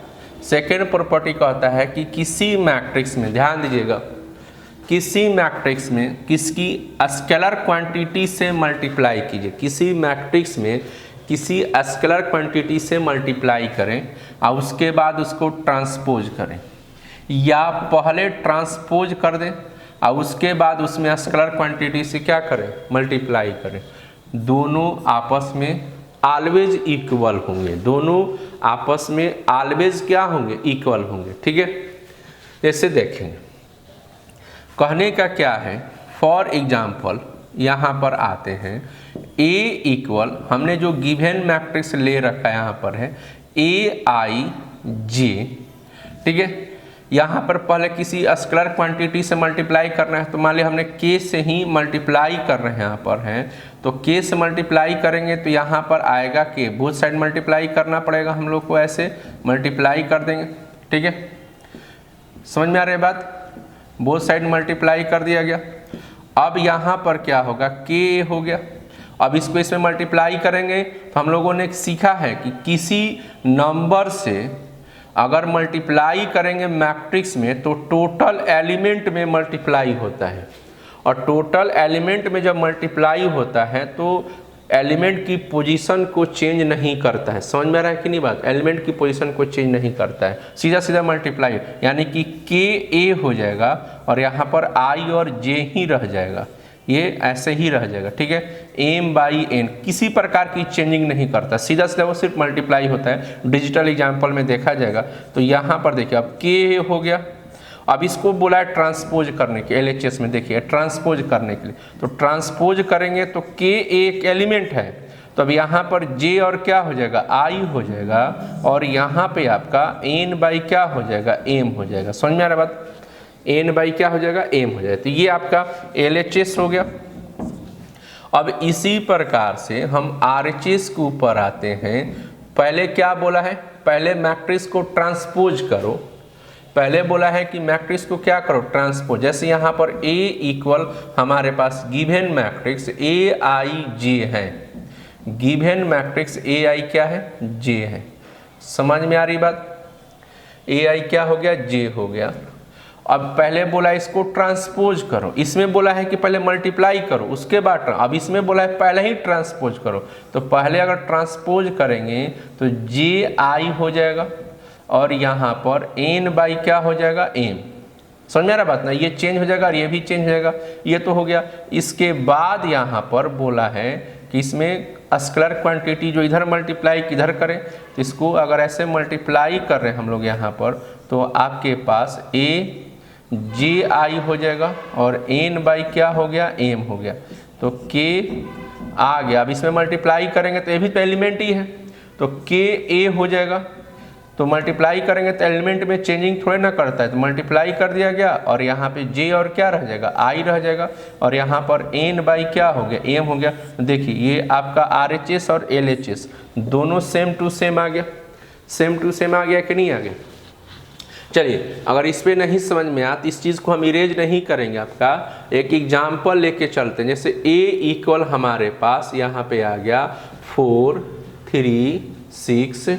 सेकेंड प्रॉपर्टी कहता है कि किसी मैट्रिक्स में, ध्यान दीजिएगा, किसी मैट्रिक्स में किसकी स्केलर क्वांटिटी से मल्टीप्लाई कीजिए, किसी मैट्रिक्स में किसी स्केलर क्वांटिटी से मल्टीप्लाई करें और उसके बाद उसको ट्रांसपोज करें, या पहले ट्रांसपोज कर दें और उसके बाद उसमें स्केलर क्वांटिटी से क्या करें, मल्टीप्लाई करें। दोनों आपस में ऑलवेज इक्वल होंगे, दोनों आपस में ऑलवेज क्या होंगे, इक्वल होंगे, ठीक है। जैसे देखेंगे कहने का क्या है, फॉर एग्जाम्पल यहाँ पर आते हैं ए इक्वल, हमने जो गिवन मैट्रिक्स ले रखा है यहाँ पर है ए आई जे, ठीक है। यहाँ पर पहले किसी स्केलर क्वांटिटी से मल्टीप्लाई करना है, तो मान लिया हमने के से ही मल्टीप्लाई कर रहे हैं, यहाँ पर हैं तो के से मल्टीप्लाई करेंगे तो यहाँ पर आएगा के, बोथ साइड मल्टीप्लाई करना पड़ेगा हम लोग को, ऐसे मल्टीप्लाई कर देंगे, ठीक है। समझ में आ रही है बात, बोथ साइड मल्टीप्लाई कर दिया गया। अब यहाँ पर क्या होगा, के हो गया। अब इसको इसमें मल्टीप्लाई करेंगे तो हम लोगों ने सीखा है कि किसी नंबर से अगर मल्टीप्लाई करेंगे मैट्रिक्स में तो टोटल एलिमेंट में मल्टीप्लाई होता है, और टोटल एलिमेंट में जब मल्टीप्लाई होता है तो एलिमेंट की पोजीशन को चेंज नहीं करता है। समझ में आ रहा है कि नहीं बात, एलिमेंट की पोजीशन को चेंज नहीं करता है, सीधा सीधा मल्टीप्लाई, यानी कि के ए हो जाएगा और यहाँ पर आई और जे ही रह जाएगा, ये ऐसे ही रह जाएगा, ठीक है। एम बाई एन किसी प्रकार की चेंजिंग नहीं करता, सीधा सीधा वो सिर्फ मल्टीप्लाई होता है। डिजिटल एग्जाम्पल में देखा जाएगा। तो यहाँ पर देखिए अब के हो गया, अब इसको बोला है ट्रांसपोज करने के, LHS में देखिए ट्रांसपोज करने के लिए, तो ट्रांसपोज करेंगे तो के एक एलिमेंट है, तो अब यहाँ पर जे और क्या हो जाएगा, आई हो जाएगा, और यहाँ पे आपका एन बाई क्या हो जाएगा, एम हो जाएगा। समझ में आ रहा बात, एन बाई क्या हो जाएगा, एम हो जाएगा। तो ये आपका LHS हो गया। अब इसी प्रकार से हम RHS के ऊपर आते हैं। पहले क्या बोला है, पहले मैट्रिक्स को ट्रांसपोज करो, पहले बोला है कि मैट्रिक्स को क्या करो, ट्रांसपोज। जैसे यहाँ पर A इक्वल हमारे पास गिवन मैट्रिक्स ए आई जे है, गिवन मैट्रिक्स ए आई क्या है, जे है। समझ में आ रही बात, ए आई क्या हो गया, जे हो गया। अब पहले बोला इसको ट्रांसपोज करो, इसमें बोला है कि पहले मल्टीप्लाई करो उसके बाद, अब इसमें बोला है पहले ही ट्रांसपोज करो। तो पहले अगर ट्रांसपोज करेंगे तो जे आई हो जाएगा और यहाँ पर एन बाई क्या हो जाएगा, एम। समझ में आ रहा बात ना, ये चेंज हो जाएगा और ये भी चेंज हो जाएगा, ये तो हो गया। इसके बाद यहाँ पर बोला है कि इसमें स्केलर क्वांटिटी जो इधर मल्टीप्लाई किधर करें, तो इसको अगर ऐसे मल्टीप्लाई कर रहे हैं हम लोग यहाँ पर, तो आपके पास ए जे आई हो जाएगा और एन बाई क्या हो गया, एम हो गया। तो के आ गया, अब इसमें मल्टीप्लाई करेंगे तो ये भी तो एलिमेंट ही है, तो के ए हो जाएगा। तो मल्टीप्लाई करेंगे तो एलिमेंट में चेंजिंग थोड़े ना करता है, तो मल्टीप्लाई कर दिया गया और यहाँ पे जे और क्या रह जाएगा, आई रह जाएगा, और यहाँ पर एन बाई क्या हो गया, एम हो गया। देखिए ये आपका RHS और LHS दोनों सेम टू सेम आ गया, सेम टू सेम आ गया कि नहीं आ गया। चलिए अगर इस पे नहीं समझ में आया तो इस चीज़ को हम इरेज नहीं करेंगे, आपका एक एग्जाम्पल लेके चलते हैं। जैसे A इक्वल हमारे पास यहाँ पे आ गया 4 3 6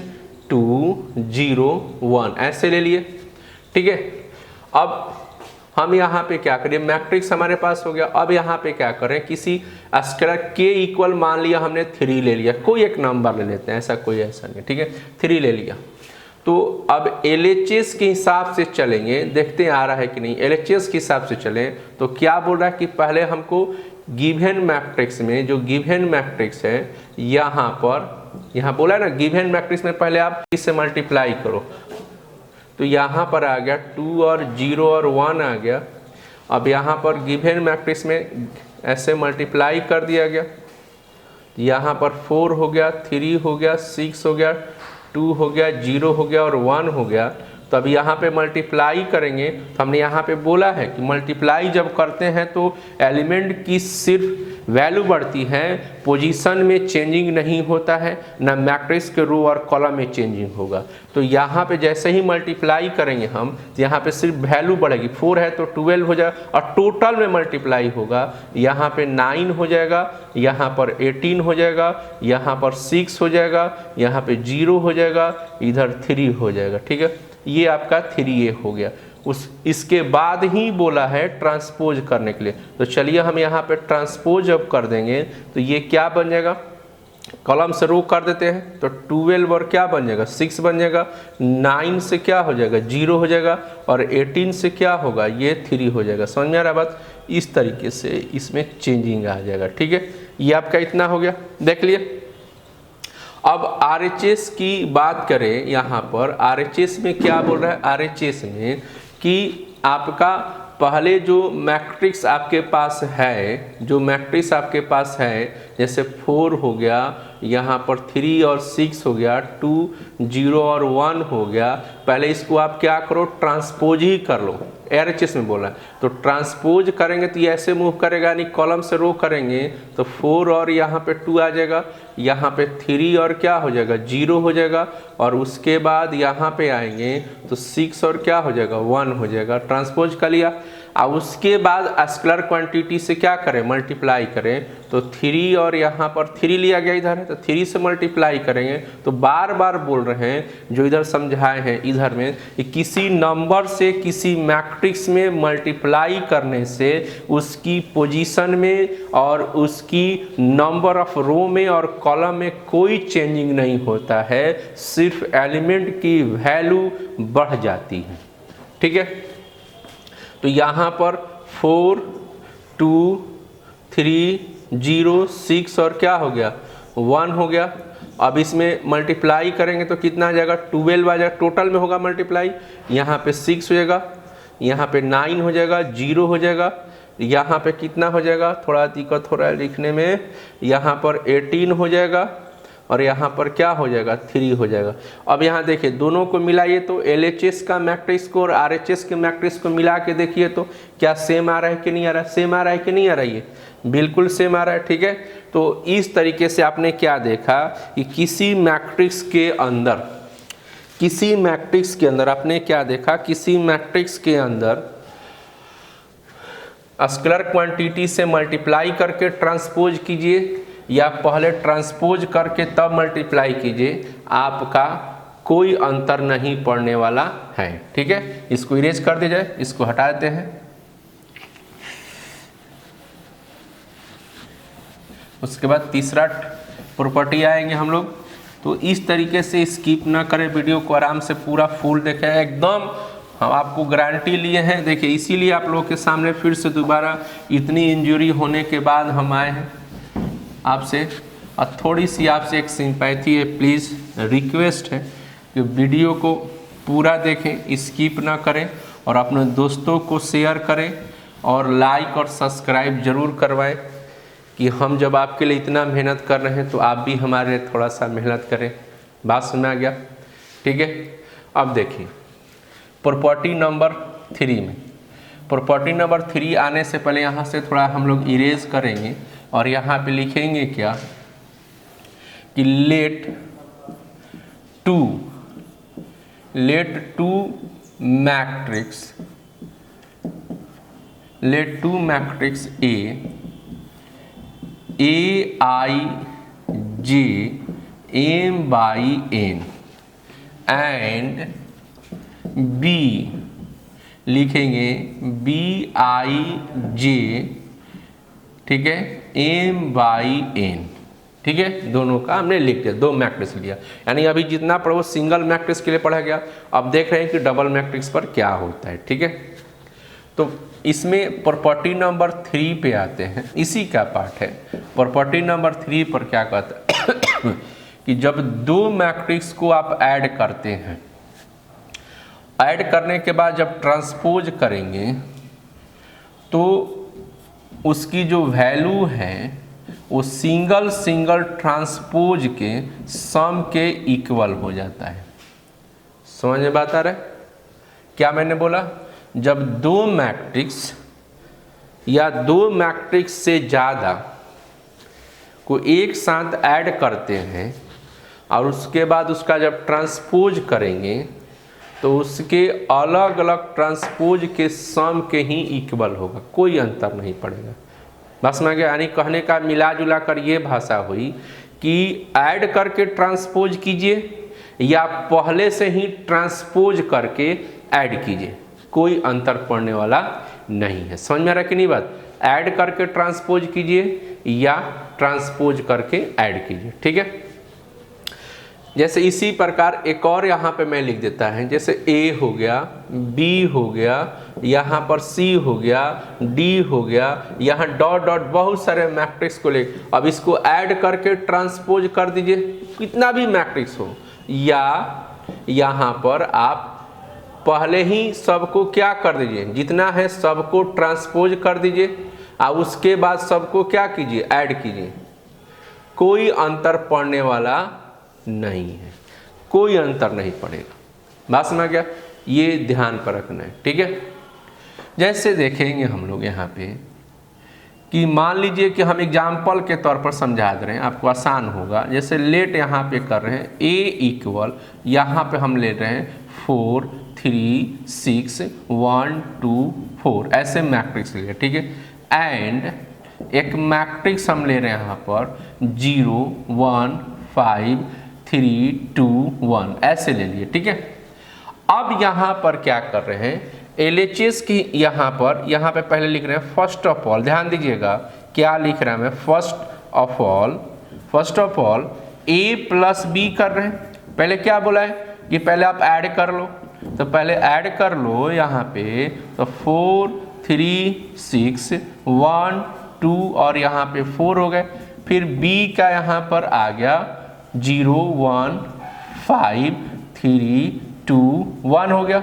2 0 1, ऐसे ले लिए, ठीक है। अब हम यहाँ पे क्या करें, मैट्रिक्स हमारे पास हो गया। अब यहाँ पे क्या करें, किसी स्केलर के इक्वल मान लिया हमने 3 ले लिया, कोई एक नंबर ले लेते हैं, ऐसा नहीं, ठीक है, 3 ले लिया। तो अब LHS के हिसाब से चलेंगे, देखते हैं आ रहा है कि नहीं। LHS के हिसाब से चलें तो क्या बोल रहा है कि पहले हमको गिवन मैट्रिक्स में, जो गिवन मैट्रिक्स है यहाँ पर, यहाँ बोला है ना गिवन मैट्रिक्स में पहले आप इससे मल्टीप्लाई करो, तो यहाँ पर आ गया 2 और 0 और 1 आ गया। अब यहाँ पर गिवन मैट्रिक्स में ऐसे मल्टीप्लाई कर दिया गया, यहाँ पर 4 हो गया, 3 हो गया, 6 हो गया, 2 हो गया, 0 हो गया और 1 हो गया। तो अब यहाँ पे मल्टीप्लाई करेंगे, तो हमने यहाँ पे बोला है कि मल्टीप्लाई जब करते हैं तो एलिमेंट की सिर्फ वैल्यू बढ़ती है, पोजीशन में चेंजिंग नहीं होता है, ना मैट्रिक्स के रो और कॉलम में चेंजिंग होगा। तो यहाँ पे जैसे ही मल्टीप्लाई करेंगे हम, तो यहाँ पे सिर्फ वैल्यू बढ़ेगी। 4 है तो 12 हो जाएगा और टोटल में मल्टीप्लाई होगा, यहाँ पे 9 हो जाएगा, यहाँ पर 18 हो जाएगा, यहाँ पर 6 हो जाएगा, यहाँ पे 0 हो जाएगा, इधर 3 हो जाएगा, ठीक है। ये आपका 3A हो गया। इसके बाद ही बोला है ट्रांसपोज करने के लिए, तो चलिए हम यहाँ पे ट्रांसपोज अब कर देंगे। तो ये क्या बन जाएगा, कॉलम से रो कर देते हैं, तो 12 और क्या बन जाएगा 6 बन जाएगा, 9 से क्या हो जाएगा 0 हो जाएगा और 18 से क्या होगा ये 3 हो जाएगा। समझ में आ रहा बात, इस तरीके से इसमें चेंजिंग आ जाएगा, ठीक है। ये आपका इतना हो गया, देख लिए। अब RHS की बात करें, यहाँ पर RHS में क्या बोल रहा है, RHS में कि आपका पहले जो मैट्रिक्स आपके पास है, जो मैट्रिक्स आपके पास है, जैसे 4 हो गया, यहाँ पर 3 और 6 हो गया, 2, 0 और 1 हो गया, पहले इसको आप क्या करो ट्रांसपोज ही कर लो। RHS में बोला है तो ट्रांसपोज करेंगे तो ये ऐसे मूव करेगा, यानी कॉलम से रो करेंगे तो 4 और यहाँ पे 2 आ जाएगा, यहाँ पे 3 और क्या हो जाएगा 0 हो जाएगा, और उसके बाद यहाँ पे आएंगे तो 6 और क्या हो जाएगा 1 हो जाएगा। ट्रांसपोज कर लिया। अब उसके बाद स्केलर क्वांटिटी से क्या करें मल्टीप्लाई करें, तो 3 और यहाँ पर 3 लिया गया इधर है, तो 3 से मल्टीप्लाई करेंगे। तो बार बार बोल रहे हैं जो इधर समझाए हैं इधर में कि किसी नंबर से किसी मैट्रिक्स में मल्टीप्लाई करने से उसकी पोजीशन में और उसकी नंबर ऑफ रो में और कॉलम में कोई चेंजिंग नहीं होता है, सिर्फ एलिमेंट की वैल्यू बढ़ जाती है, ठीक है। तो यहाँ पर 4, 2, 3, 0, 6 और क्या हो गया 1 हो गया। अब इसमें मल्टीप्लाई करेंगे तो कितना आ जाएगा 12 आ जाएगा, टोटल में होगा मल्टीप्लाई। यहाँ पे 6 हो जाएगा, यहाँ पे 9 हो जाएगा, 0 हो जाएगा, यहाँ पे कितना हो जाएगा, थोड़ा दिक्कत हो रहा है लिखने में, यहाँ पर 18 हो जाएगा और यहाँ पर क्या हो जाएगा 3 हो जाएगा। अब यहाँ देखिए दोनों को मिलाइए तो LHS का मैट्रिक्स को और RHS के मैट्रिक्स को मिला के देखिए तो क्या सेम आ रहा है कि नहीं आ रहा है, सेम आ रहा है कि नहीं आ रहा है, ये बिल्कुल सेम आ रहा है, ठीक है। तो इस तरीके से आपने क्या देखा कि किसी मैट्रिक्स के अंदर, किसी मैट्रिक्स के अंदर आपने क्या देखा, किसी मैट्रिक्स के अंदर स्केलर क्वांटिटी से मल्टीप्लाई करके ट्रांसपोज कीजिए या पहले ट्रांसपोज करके तब मल्टीप्लाई कीजिए, आपका कोई अंतर नहीं पड़ने वाला है, ठीक है। इसको इरेज कर दिया जाए, इसको हटा देते हैं। उसके बाद तीसरा प्रॉपर्टी आएंगे हम लोग। तो इस तरीके से स्किप ना करें, वीडियो को आराम से पूरा फुल देखें, एकदम हम आपको गारंटी लिए हैं। देखिए इसीलिए आप लोगों के सामने फिर से दोबारा इतनी इंजरी होने के बाद हम आए हैं आपसे, और थोड़ी सी आपसे एक सिंपैथी है, प्लीज़ रिक्वेस्ट है कि वीडियो को पूरा देखें, स्किप ना करें और अपने दोस्तों को शेयर करें और लाइक और सब्सक्राइब ज़रूर करवाएं कि हम जब आपके लिए इतना मेहनत कर रहे हैं तो आप भी हमारे लिए थोड़ा सा मेहनत करें। बात समझ आ गया, ठीक है। अब देखिए प्रॉपर्टी नंबर 3 में, प्रॉपर्टी नंबर 3 आने से पहले यहाँ से थोड़ा हम लोग इरेज करेंगे और यहाँ पे लिखेंगे क्या कि let to matrix Aij m/n and B लिखेंगे BIJ, ठीक है, M/N, ठीक है, दोनों का हमने लिख दिया, दो मैट्रिक्स लिया। यानी अभी जितना पढ़ो वो सिंगल मैट्रिक्स के लिए पढ़ा गया, अब देख रहे हैं कि डबल मैट्रिक्स पर क्या होता है, ठीक है। तो इसमें प्रॉपर्टी नंबर 3 पे आते हैं, इसी का पार्ट है। प्रॉपर्टी नंबर 3 पर क्या कहता है कि जब दो मैट्रिक्स को आप ऐड करते हैं, ऐड करने के बाद जब ट्रांसपोज करेंगे तो उसकी जो वैल्यू है वो सिंगल ट्रांसपोज के सम के इक्वल हो जाता है। समझ में बात आ रहा है? क्या मैंने बोला? जब दो मैट्रिक्स या दो मैट्रिक्स से ज़्यादा को एक साथ ऐड करते हैं और उसके बाद उसका जब ट्रांसपोज करेंगे तो उसके अलग अलग ट्रांसपोज के सम के ही इक्वल होगा, कोई अंतर नहीं पड़ेगा। बस में यानी कहने का मिला जुला कर ये भाषा हुई कि ऐड करके ट्रांसपोज कीजिए या पहले से ही ट्रांसपोज करके ऐड कीजिए, कोई अंतर पड़ने वाला नहीं है। समझ में आ रहा कि नहीं बात? ऐड करके ट्रांसपोज कीजिए या ट्रांसपोज करके ऐड कीजिए, ठीक है। जैसे इसी प्रकार एक और यहाँ पे मैं लिख देता है, जैसे A हो गया, B हो गया, यहाँ पर C हो गया, D हो गया, यहाँ डॉट डॉट बहुत सारे मैट्रिक्स को ले, अब इसको ऐड करके ट्रांसपोज कर दीजिए, कितना भी मैट्रिक्स हो, या यहाँ पर आप पहले ही सबको क्या कर दीजिए, जितना है सबको ट्रांसपोज कर दीजिए और उसके बाद सबको क्या कीजिए, ऐड कीजिए, कोई अंतर पड़ने वाला नहीं है, कोई अंतर नहीं पड़ेगा। बात समझ गया? ये ध्यान पर रखना है, ठीक है। जैसे देखेंगे हम लोग यहाँ पे कि मान लीजिए कि हम एग्जाम्पल के तौर पर समझा दे रहे हैं, आपको आसान होगा। जैसे लेट यहाँ पे कर रहे हैं A इक्वल, यहाँ पे हम ले रहे हैं 4 3 6 1 2 4, ऐसे मैट्रिक्स लिए, ठीक है। एंड एक मैट्रिक्स हम ले रहे हैं यहाँ पर 0 1 5 3 2 1, ऐसे ले लिए, ठीक है। अब यहाँ पर क्या कर रहे हैं, LHS की यहाँ पे पहले लिख रहे हैं फर्स्ट ऑफ ऑल, ध्यान दीजिएगा क्या लिख रहा है मैं, first of all A plus B कर रहे हैं। पहले क्या बोला है कि पहले आप ऐड कर लो, तो पहले ऐड कर लो यहाँ पे, तो 4 3 6 1 2 और यहाँ पे 4 हो गए। फिर B का यहाँ पर आ गया 0 1 5 3 2 1 हो गया।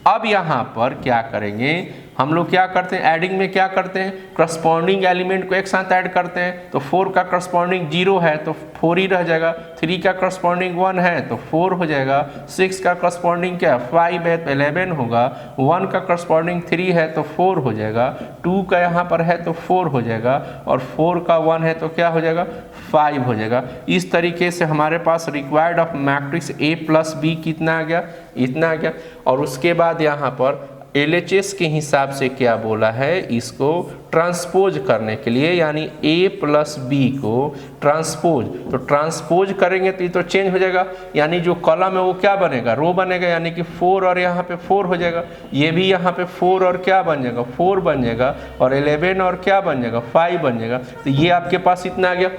अब यहाँ पर क्या करेंगे हम लोग, क्या करते हैं एडिंग में, क्या करते हैं करस्पॉन्डिंग एलिमेंट को एक साथ ऐड करते हैं। तो 4 का करस्पॉन्डिंग 0 है तो 4 ही रह जाएगा, 3 का करस्पॉन्डिंग 1 है तो 4 हो जाएगा, 6 का करस्पॉन्डिंग क्या 5 है तो 11 होगा, 1 का करस्पॉन्डिंग 3 है तो 4 हो जाएगा, 2 का यहाँ पर है तो 4 हो जाएगा, और 4 का 1 है तो क्या हो जाएगा 5 हो जाएगा। इस तरीके से हमारे पास required of matrix A plus B कितना आ गया, इतना आ गया। और उसके बाद यहाँ पर LHS के हिसाब से क्या बोला है, इसको ट्रांसपोज करने के लिए, यानी A प्लस B को ट्रांसपोज, तो ट्रांसपोज करेंगे तो ये तो चेंज हो जाएगा, यानी जो कॉलम है वो क्या बनेगा, रो बनेगा, यानी कि 4 और यहाँ पे 4 हो जाएगा, ये भी यहाँ पे 4 और क्या बन जाएगा 4 बन जाएगा, और 11 और क्या बन जाएगा 5 बन जाएगा। तो ये आपके पास इतना आ गया,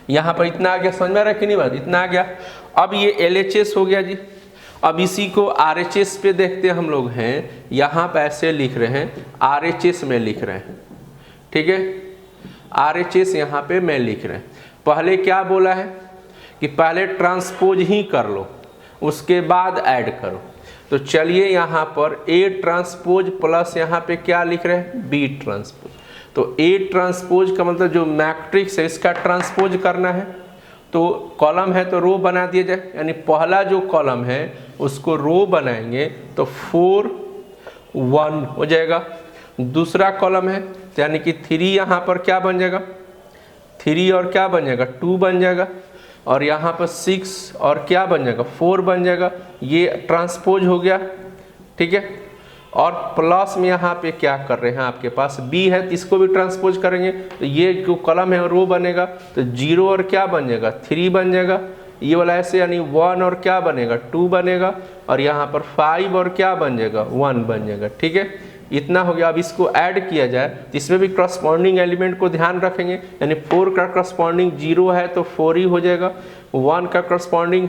यहाँ पर इतना आ गया, समझ में आ रहा है कि नहीं बात, इतना आ गया। अब ये LHS हो गया जी। अब इसी को RHS पे देखते हम लोग हैं, यहाँ पे ऐसे लिख रहे हैं, RHS में लिख रहे हैं, ठीक है। RHS यहाँ पे मैं लिख रहे हैं। पहले क्या बोला है कि पहले ट्रांसपोज ही कर लो, उसके बाद ऐड करो। तो चलिए यहाँ पर A ट्रांसपोज प्लस यहाँ पे क्या लिख रहे हैं B ट्रांसपोज। तो A ट्रांसपोज का मतलब जो मैट्रिक्स है इसका ट्रांसपोज करना है, तो कॉलम है तो रो बना दिया जाए, यानी पहला जो कॉलम है उसको रो बनाएंगे तो 4 1 हो जाएगा। दूसरा कॉलम है तो यानी कि 3 यहाँ पर क्या बन जाएगा 3 और क्या बन जाएगा 2 बन जाएगा, और यहाँ पर 6 और क्या बन जाएगा 4 बन जाएगा। ये ट्रांसपोज हो गया, ठीक है। और प्लस में यहाँ पे क्या कर रहे हैं, आपके पास B है तो इसको भी ट्रांसपोज करेंगे, तो ये जो कॉलम है रो बनेगा, तो 0 और क्या बन जाएगा 3 बन जाएगा, ये वाला ऐसे यानी 1 और क्या बनेगा 2 बनेगा, और यहाँ पर 5 और क्या बन जाएगा 1 बन जाएगा। ठीक है, इतना हो गया। अब इसको ऐड किया जाए तो इसमें भी करस्पॉन्डिंग एलिमेंट को ध्यान रखेंगे, यानी 4 का करस्पॉन्डिंग 0 है तो 4 ही हो जाएगा, 1 का करस्पॉन्डिंग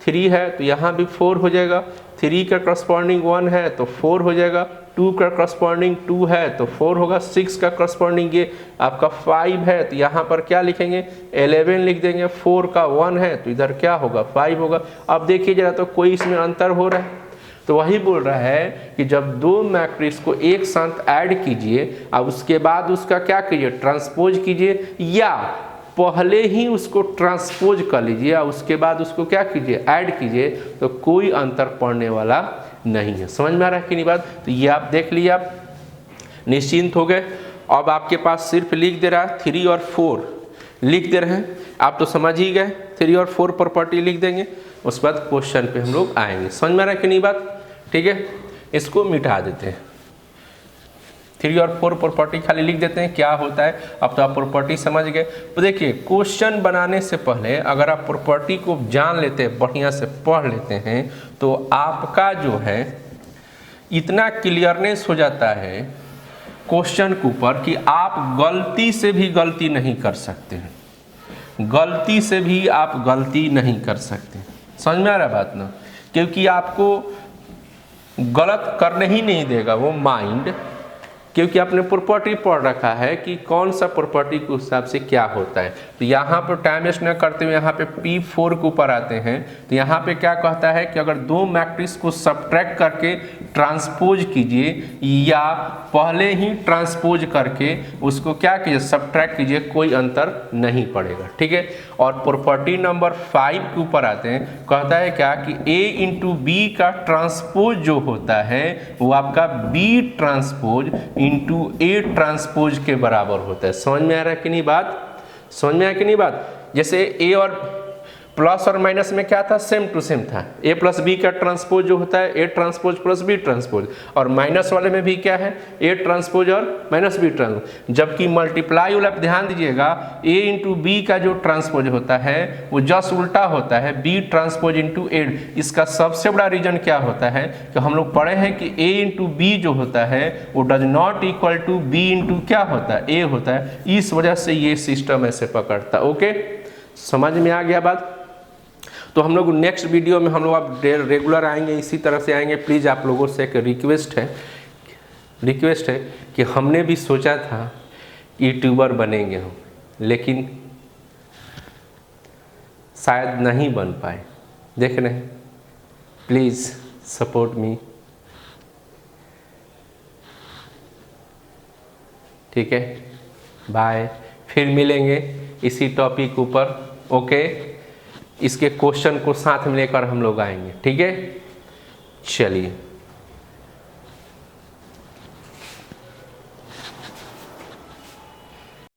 3 है तो यहाँ भी 4 हो जाएगा, 3 का करस्पॉन्डिंग 1 है तो 4 हो जाएगा, 2 का करस्पॉन्डिंग 2 है तो 4 होगा, 6 का करस्पॉन्डिंग ये आपका 5 है तो यहाँ पर क्या लिखेंगे 11 लिख देंगे, 4 का 1 है तो इधर क्या होगा 5 होगा। अब देखिए जरा तो कोई इसमें अंतर हो रहा है, तो वही बोल रहा है कि जब दो मैट्रिक्स को एक साथ ऐड कीजिए अब उसके बाद उसका क्या कीजिए ट्रांसपोज कीजिए, या पहले ही उसको ट्रांसपोज कर लीजिए और उसके बाद उसको क्या कीजिए ऐड कीजिए, तो कोई अंतर पड़ने वाला नहीं है। समझ में आ रहा है कि नहीं बात? तो ये आप देख लीजिए, आप निश्चिंत हो गए। अब आपके पास सिर्फ लिख दे रहा है 3 और 4 लिख दे रहे हैं, आप तो समझ ही गए 3 और 4 प्रॉपर्टी लिख देंगे, उसके बाद क्वेश्चन पे हम लोग आएंगे। समझ में आ रहा है कि नहीं बात? ठीक है, इसको मिटा देते हैं, 3 और 4 प्रॉपर्टी खाली लिख देते हैं क्या होता है। अब तो आप प्रॉपर्टी समझ गए। तो देखिए क्वेश्चन बनाने से पहले अगर आप प्रॉपर्टी को जान लेते हैं, बढ़िया से पढ़ लेते हैं, तो आपका जो है इतना क्लियरनेस हो जाता है क्वेश्चन के ऊपर कि आप गलती से भी गलती नहीं कर सकते हैं, गलती से भी आप गलती नहीं कर सकते। समझ में आ रहा बात ना? क्योंकि आपको गलत करने ही नहीं देगा वो माइंड, क्योंकि आपने प्रॉपर्टी पढ़ रखा है कि कौन सा प्रॉपर्टी के हिसाब से क्या होता है। तो यहाँ पर टाइम वेस्ट न करते हुए यहाँ पे P4 के ऊपर आते हैं। तो यहाँ पे क्या कहता है कि अगर दो मैट्रिक्स को सब्ट्रैक्ट करके ट्रांसपोज कीजिए या पहले ही ट्रांसपोज करके उसको क्या कीजिए सब्ट्रैक्ट कीजिए, कोई अंतर नहीं पड़ेगा। ठीक है, और प्रॉपर्टी नंबर 5 के ऊपर आते हैं, कहता है क्या कि A इंटू बी का ट्रांसपोज जो होता है वो आपका B transpose into A transpose के बराबर होता है। समझ में आ रहा है कि नहीं बात? समझ में आया कि नहीं बात? जैसे A और प्लस और माइनस में क्या था, सेम टू सेम था, A प्लस बी का ट्रांसपोज जो होता है A transpose plus B transpose, और माइनस वाले में भी क्या है A ट्रांसपोज और माइनस B ट्रांसपोज। जबकि मल्टीप्लाई वाला ध्यान दीजिएगा A इंटू बी का जो ट्रांसपोज होता है वो जस्ट उल्टा होता है B ट्रांसपोज इंटू A। इसका सबसे बड़ा रीजन क्या होता है कि हम लोग पढ़े हैं कि A इंटू बी जो होता है वो does not equal to B into क्या होता है A होता है, इस वजह से ये सिस्टम ऐसे पकड़ता। ओके, समझ में आ गया बात? तो हम लोग नेक्स्ट वीडियो में हम लोग अब रेगुलर आएंगे, इसी तरह से आएंगे। प्लीज़ आप लोगों से एक रिक्वेस्ट है कि हमने भी सोचा था यूट्यूबर बनेंगे हम, लेकिन शायद नहीं बन पाए। देख रहे हैं, प्लीज़ सपोर्ट मी। ठीक है, बाय, फिर मिलेंगे इसी टॉपिक ऊपर। ओके, इसके क्वेश्चन को साथ में लेकर हम लोग आएंगे। ठीक है, चलिए।